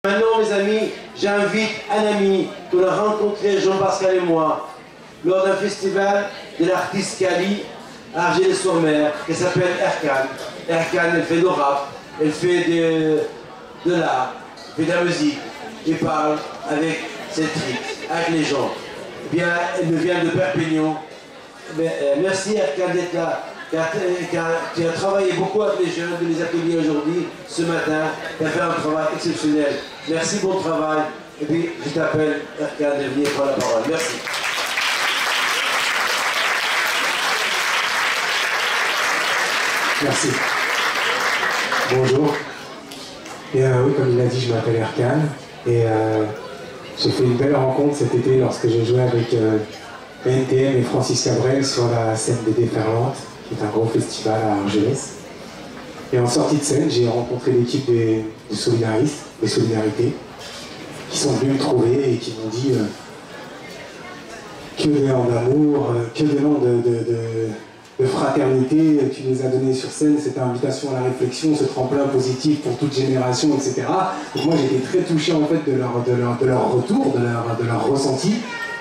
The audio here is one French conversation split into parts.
Maintenant, mes amis, j'invite un ami qu'on a rencontré, Jean-Pascal et moi, lors d'un festival de l'artiste Kali à Argelès-sur-Mer, qui s'appelle Erkan. Erkan, elle fait de rap, elle fait de l'art, elle fait de la musique, elle parle avec ses tricks, avec les gens. Eh bien, elle me vient de Perpignan. Merci Erkan d'être là. Qui a travaillé beaucoup avec les jeunes de les ateliers aujourd'hui, ce matin, qui a fait un travail exceptionnel. Merci, bon travail. Et puis, je t'appelle Erkan de venir prendre la parole. Merci. Merci. Bonjour. Et oui, comme il a dit, je m'appelle Erkan. Et j'ai fait une belle rencontre cet été lorsque j'ai joué avec NTM et Francis Cabrel sur la scène des Déferlantes, qui est un gros festival à Argelès. Et en sortie de scène, j'ai rencontré l'équipe des Solidaristes, des Solidarités, qui sont venus me trouver et qui m'ont dit que d'élan d'amour, que d'élan de fraternité tu nous as donné sur scène, cette invitation à la réflexion, ce tremplin positif pour toute génération, etc. Donc moi j'étais très touché en fait de leur retour, de leur ressenti.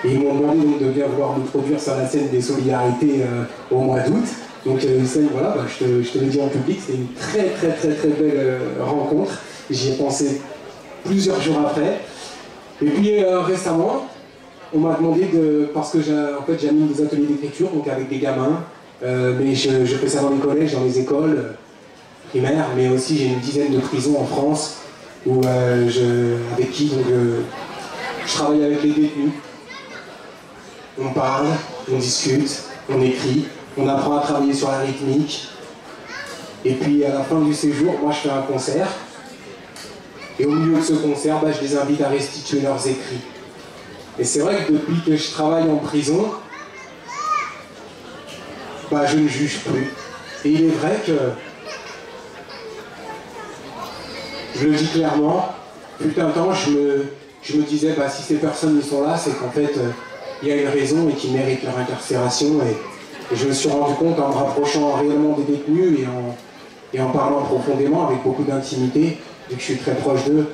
Et ils m'ont demandé donc de bien vouloir nous produire sur la scène des Solidarités au mois d'août. Donc une scène, voilà, je te l'ai dit en public, c'était une très belle rencontre. J'y ai pensé plusieurs jours après. Et puis récemment, on m'a demandé parce que j'anime des ateliers d'écriture, donc avec des gamins, mais je fais ça dans les collèges, dans les écoles primaires, mais aussi j'ai une dizaine de prisons en France, avec qui je travaille avec les détenus. On parle, on discute, on écrit, on apprend à travailler sur la rythmique. Et puis à la fin du séjour, moi je fais un concert. Et au milieu de ce concert, je les invite à restituer leurs écrits. Et c'est vrai que depuis que je travaille en prison, je ne juge plus. Et il est vrai que, je le dis clairement, fut un temps, je me disais, si ces personnes y sont là, c'est qu'en fait, il y a une raison et qu'ils méritent leur incarcération. Et je me suis rendu compte en me rapprochant réellement des détenus et en parlant profondément, avec beaucoup d'intimité, vu que je suis très proche d'eux,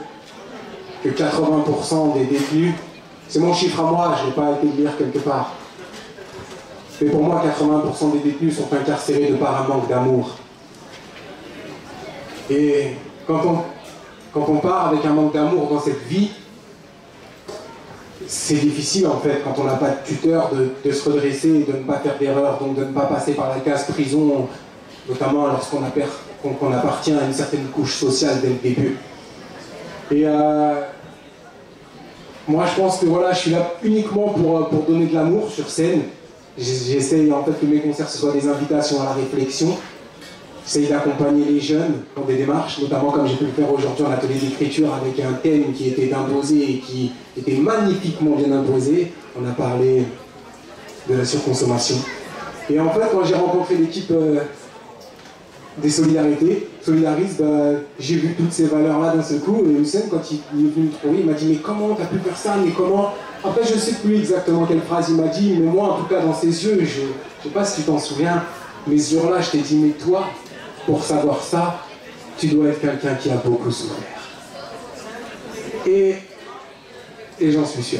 que 80% des détenus, c'est mon chiffre à moi, je n'ai pas été le lire quelque part. Mais pour moi, 80% des détenus sont incarcérés de par un manque d'amour. Et quand on part avec un manque d'amour dans cette vie, c'est difficile en fait, quand on n'a pas de tuteur, de se redresser et de ne pas faire d'erreur, donc de ne pas passer par la case prison, notamment lorsqu'on appartient à une certaine couche sociale dès le début. Et moi je pense que voilà, je suis là uniquement pour donner de l'amour sur scène. J'essaye en fait que mes concerts ce soient des invitations à la réflexion. J'essaye d'accompagner les jeunes dans des démarches, notamment comme j'ai pu le faire aujourd'hui en atelier d'écriture avec un thème qui était imposé et qui était magnifiquement bien imposé. On a parlé de la surconsommation. Et en fait, quand j'ai rencontré l'équipe des Solidaristes, j'ai vu toutes ces valeurs-là d'un seul coup. Et Hussein, quand il est venu me trouver, il m'a dit « Mais comment t'as pu faire ça? Mais comment ?» Après, je ne sais plus exactement quelle phrase il m'a dit, mais moi, en tout cas, dans ses yeux, je ne sais pas si tu t'en souviens, mais ce jour-là, je t'ai dit « Mais toi, pour savoir ça, tu dois être quelqu'un qui a beaucoup souffert. » Et j'en suis sûr.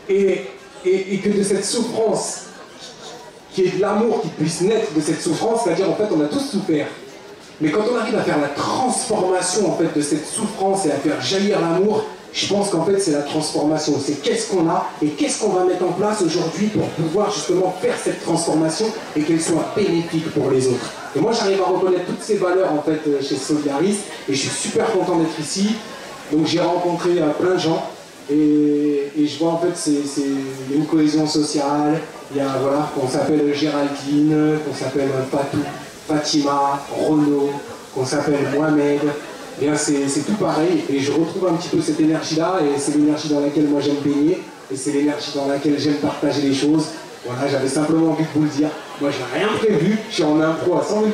Et que de cette souffrance, qui est de l'amour qui puisse naître de cette souffrance, c'est-à-dire en fait on a tous souffert. Mais quand on arrive à faire la transformation en fait de cette souffrance et à faire jaillir l'amour, je pense qu'en fait c'est la transformation. C'est qu'est-ce qu'on a et qu'est-ce qu'on va mettre en place aujourd'hui pour pouvoir justement faire cette transformation et qu'elle soit bénéfique pour les autres. Et moi j'arrive à reconnaître toutes ces valeurs en fait chez Solidaristes et je suis super content d'être ici. Donc j'ai rencontré plein de gens. Et je vois en fait c'est une cohésion sociale, il y a voilà, qu'on s'appelle Géraldine, qu'on s'appelle Fatou, Fatima, Renaud, qu'on s'appelle Mohamed, et bien c'est tout pareil et je retrouve un petit peu cette énergie là et c'est l'énergie dans laquelle moi j'aime baigner et c'est l'énergie dans laquelle j'aime partager les choses. Voilà, j'avais simplement envie de vous le dire, moi j'ai rien prévu, je suis en impro à 100 000%,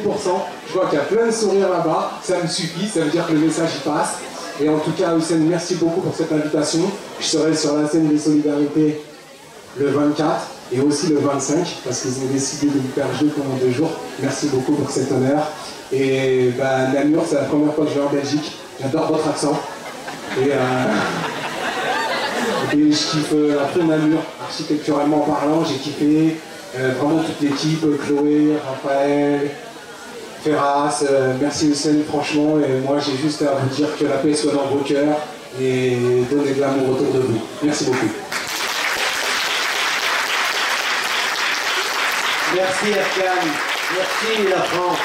je vois qu'il y a plein de sourires là-bas, ça me suffit, ça veut dire que le message y passe. Et en tout cas, Hussein, merci beaucoup pour cette invitation. Je serai sur la scène des Solidarités le 24 et aussi le 25, parce qu'ils ont décidé de me faire jouer pendant 2 jours. Merci beaucoup pour cet honneur. Et Namur, c'est la première fois que je vais en Belgique. J'adore votre accent. Et je kiffe à fond Namur, architecturalement parlant, j'ai kiffé vraiment toute l'équipe, Chloé, Raphaël, Ferras, merci Hussein, franchement, et moi j'ai juste à vous dire que la paix soit dans vos cœurs et donnez de l'amour autour de vous. Merci beaucoup. Merci Erkan, merci la France.